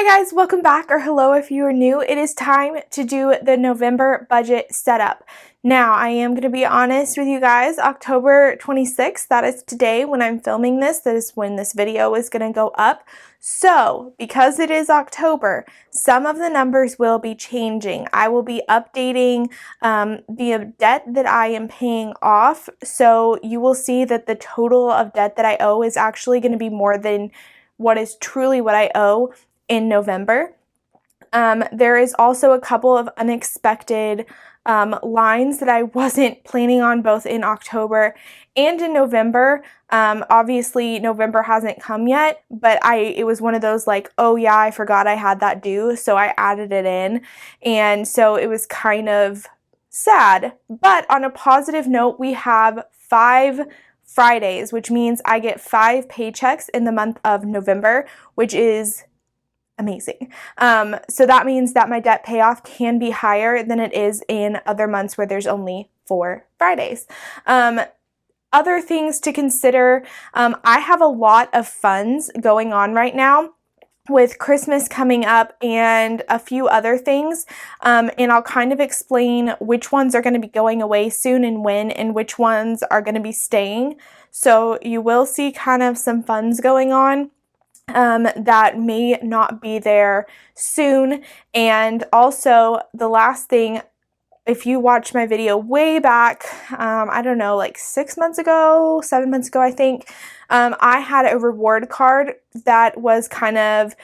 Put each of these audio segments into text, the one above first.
Hi guys, welcome back, or hello if you are new. It is time to do the November budget setup. Now, I am going to be honest with you guys, October 26th, that is today when I'm filming this, that is when this video is going to go up. So, because it is October, some of the numbers will be changing. I will be updating the debt that I am paying off, so you will see that the total of debt that I owe is actually going to be more than what is truly what I owe in November. There is also a couple of unexpected lines that I wasn't planning on both in October and in November. Obviously, November hasn't come yet, but it was one of those like, oh yeah, I forgot I had that due, so I added it in. And so it was kind of sad. But on a positive note, we have 5 Fridays, which means I get 5 paychecks in the month of November, which is amazing. So that means that my debt payoff can be higher than it is in other months where there's only 4 Fridays. Other things to consider, I have a lot of funds going on right now with Christmas coming up and a few other things, and I'll kind of explain which ones are going to be going away soon and when, and which ones are going to be staying. So you will see kind of some funds going on that may not be there soon. And also the last thing, if you watched my video way back, I don't know, like 6 months ago, 7 months ago, I think, I had a reward card that was kind of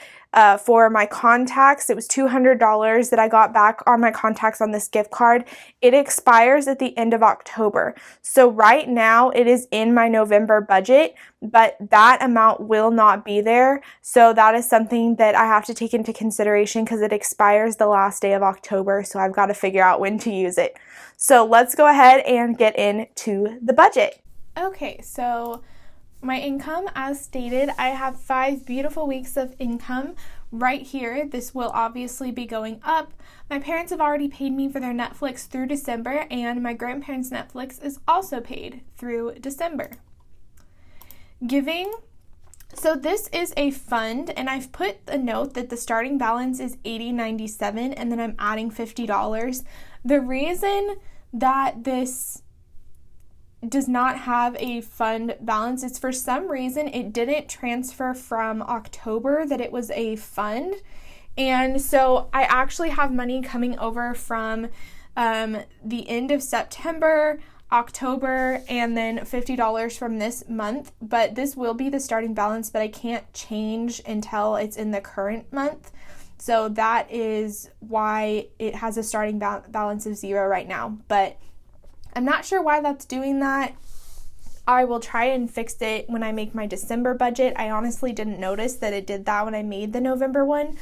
for my contacts. It was $200 that I got back on my contacts on this gift card. It expires at the end of October. So right now it is in my November budget, but that amount will not be there. So that is something that I have to take into consideration because it expires the last day of October. So I've got to figure out when to use it. So let's go ahead and get into the budget. Okay, so my income, as stated, I have 5 beautiful weeks of income right here. This will obviously be going up. My parents have already paid me for their Netflix through December, and my grandparents' Netflix is also paid through December. Giving. So this is a fund, and I've put a note that the starting balance is $80.97, and then I'm adding $50. The reason that this does not have a fund balance, it's for some reason it didn't transfer from October that it was a fund. And so I actually have money coming over from the end of September, October, and then $50 from this month, but this will be the starting balance, but I can't change until it's in the current month. So that is why it has a starting balance of 0 right now, but I'm not sure why that's doing that. I will try and fix it when I make my December budget. I honestly didn't notice that it did that when I made the November one.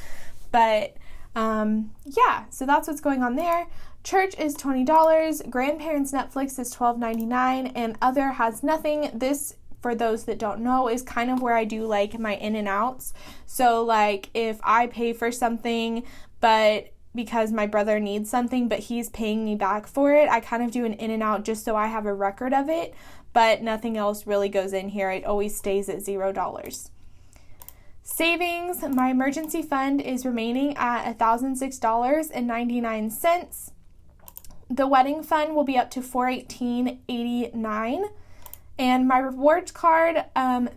But yeah, so that's what's going on there. Church is $20. Grandparents' Netflix is $12.99. And other has nothing. This, for those that don't know, is kind of where I do like my in and outs. So like if I pay for something, but because my brother needs something, but he's paying me back for it, I kind of do an in and out just so I have a record of it, but nothing else really goes in here. It always stays at $0. Savings, my emergency fund is remaining at $1,006.99. The wedding fund will be up to $418.89. And my rewards card,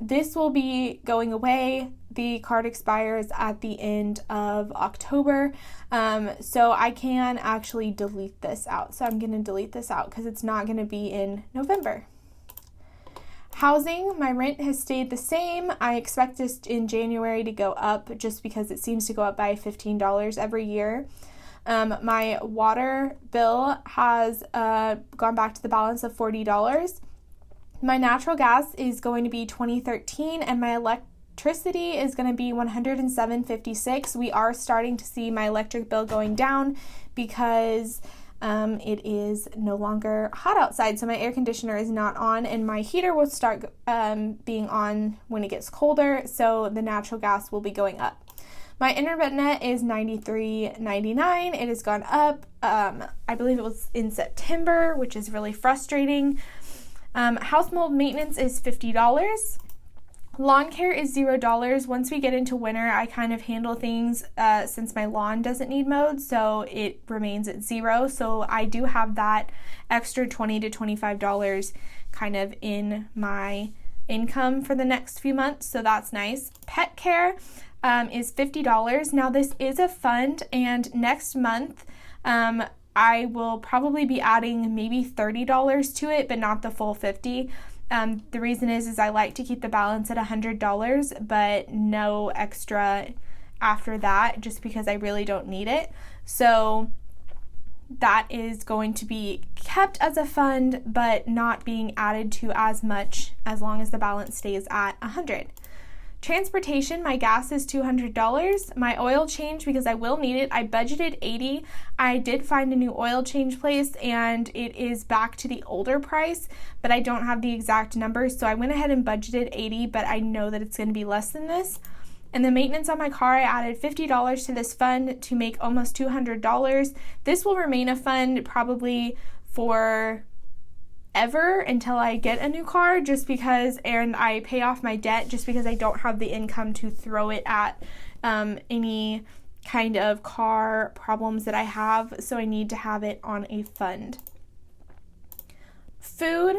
this will be going away. The card expires at the end of October, so I can actually delete this out. So I'm going to delete this out because it's not going to be in November. Housing, my rent has stayed the same. I expect this in January to go up just because it seems to go up by $15 every year. My water bill has gone back to the balance of $40. My natural gas is going to be $20.13, and my electricity is going to be $107.56. We are starting to see my electric bill going down because it is no longer hot outside, so my air conditioner is not on, and my heater will start being on when it gets colder, so the natural gas will be going up. My internet is $93.99. It has gone up. I believe it was in September, which is really frustrating. House mold maintenance is $50. Lawn care is $0. Once we get into winter, I kind of handle things since my lawn doesn't need mowed, so it remains at $0. So I do have that extra $20 to $25 kind of in my income for the next few months, so that's nice. Pet care is $50. Now this is a fund, and next month I will probably be adding maybe $30 to it, but not the full $50. The reason is I like to keep the balance at $100, but no extra after that, just because I really don't need it. So that is going to be kept as a fund, but not being added to as much as long as the balance stays at $100. Transportation, my gas is $200. My oil change, because I will need it, I budgeted $80. I did find a new oil change place and it is back to the older price, but I don't have the exact numbers, so I went ahead and budgeted $80, but I know that it's going to be less than this. And the maintenance on my car, I added $50 to this fund to make almost $200. This will remain a fund probably for ever until I get a new car, just because, and I pay off my debt, just because I don't have the income to throw it at any kind of car problems that I have, so I need to have it on a fund. Food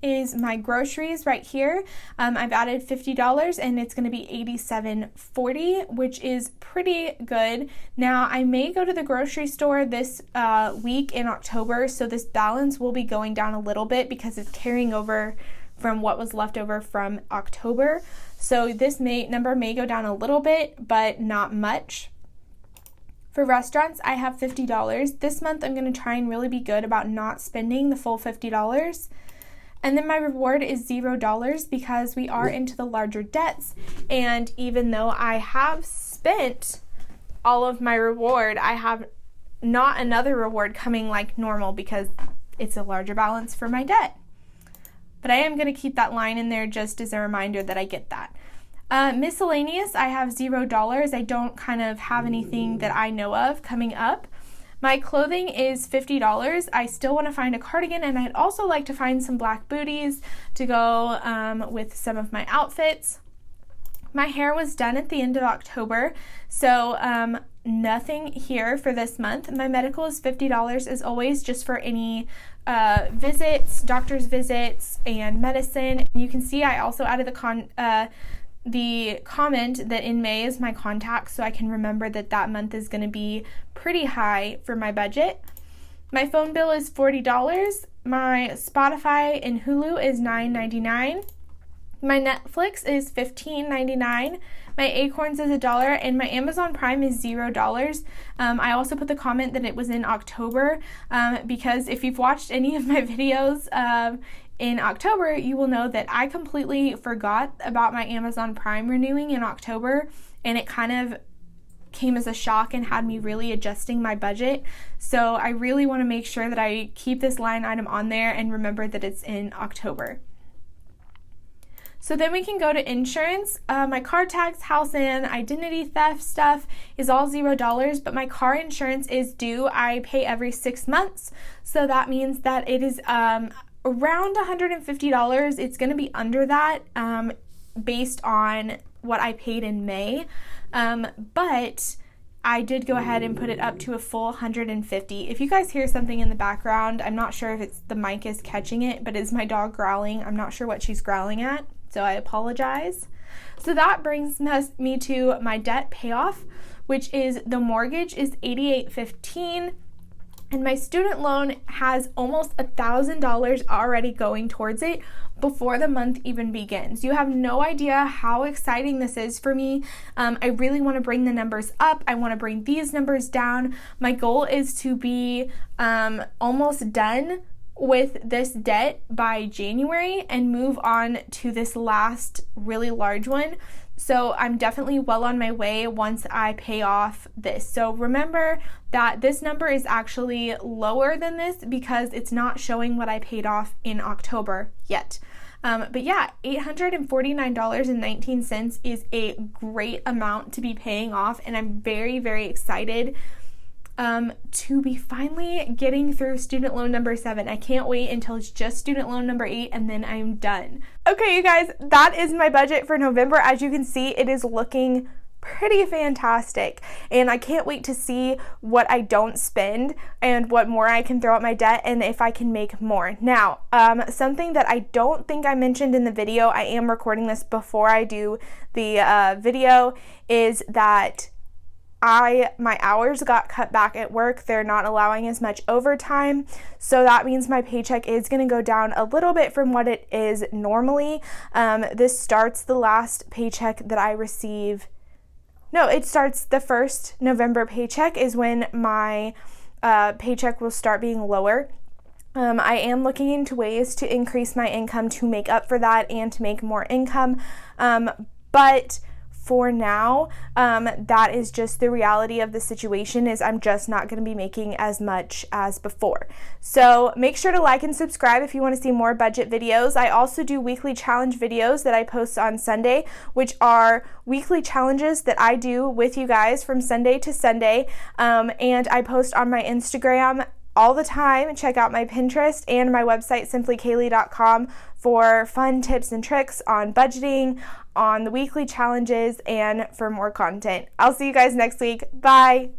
is my groceries right here. I've added $50 and it's going to be $87.40, which is pretty good. Now I may go to the grocery store this week in October, so this balance will be going down a little bit because it's carrying over from what was left over from October. So this number may go down a little bit, but not much. For restaurants, I have $50. This month I'm going to try and really be good about not spending the full $50. And then my reward is $0 because we are into the larger debts. And even though I have spent all of my reward, I have not another reward coming like normal because it's a larger balance for my debt. But I am going to keep that line in there just as a reminder that I get that. Miscellaneous, I have $0. I don't kind of have anything that I know of coming up. My clothing is $50. I still want to find a cardigan, and I'd also like to find some black booties to go with some of my outfits. My hair was done at the end of October, so nothing here for this month. My medical is $50 as always, just for any visits, doctor's visits, and medicine. You can see I also added the comment that in May is my contact, so I can remember that that month is going to be pretty high for my budget. My phone bill is $40. My Spotify and Hulu is $9.99. My Netflix is $15.99. My Acorns is $1, and my Amazon Prime is $0. I also put the comment that it was in October because if you've watched any of my videos in October, you will know that I completely forgot about my Amazon Prime renewing in October, and it kind of came as a shock and had me really adjusting my budget. So I really want to make sure that I keep this line item on there and remember that it's in October. So then we can go to insurance. My car tax, house and identity theft stuff is all $0, but my car insurance is due. I pay every 6 months, so that means that it is around $150. It's going to be under that based on what I paid in May, but I did go ahead and put it up to a full $150. If you guys hear something in the background, I'm not sure if it's the mic is catching it, but it's my dog growling. I'm not sure what she's growling at, so I apologize. So that brings me to my debt payoff, which is the mortgage is $88.15. And my student loan has almost $1,000 already going towards it before the month even begins. You have no idea how exciting this is for me. I really want to bring the numbers up. I want to bring these numbers down. My goal is to be almost done with this debt by January and move on to this last really large one. So I'm definitely well on my way once I pay off this. So remember that this number is actually lower than this because it's not showing what I paid off in October yet. But yeah, $849.19 is a great amount to be paying off, and I'm very, very excited to be finally getting through student loan number 7. I can't wait until it's just student loan number 8 and then I'm done. Okay, you guys, that is my budget for November. As you can see, it is looking pretty fantastic, and I can't wait to see what I don't spend and what more I can throw at my debt and if I can make more. Now, something that I don't think I mentioned in the video, I am recording this before I do the video, is that my hours got cut back at work. They're not allowing as much overtime, so that means my paycheck is going to go down a little bit from what it is normally. This starts the last paycheck that I receive. No, it starts the first November paycheck is when my paycheck will start being lower. I am looking into ways to increase my income to make up for that and to make more income, but for now, that is just the reality of the situation, is I'm just not going to be making as much as before. So make sure to like and subscribe if you want to see more budget videos. I also do weekly challenge videos that I post on Sunday, which are weekly challenges that I do with you guys from Sunday to Sunday, and I post on my Instagram all the time. Check out my Pinterest and my website, simplykaylee.com, for fun tips and tricks on budgeting, on the weekly challenges, and for more content. I'll see you guys next week. Bye!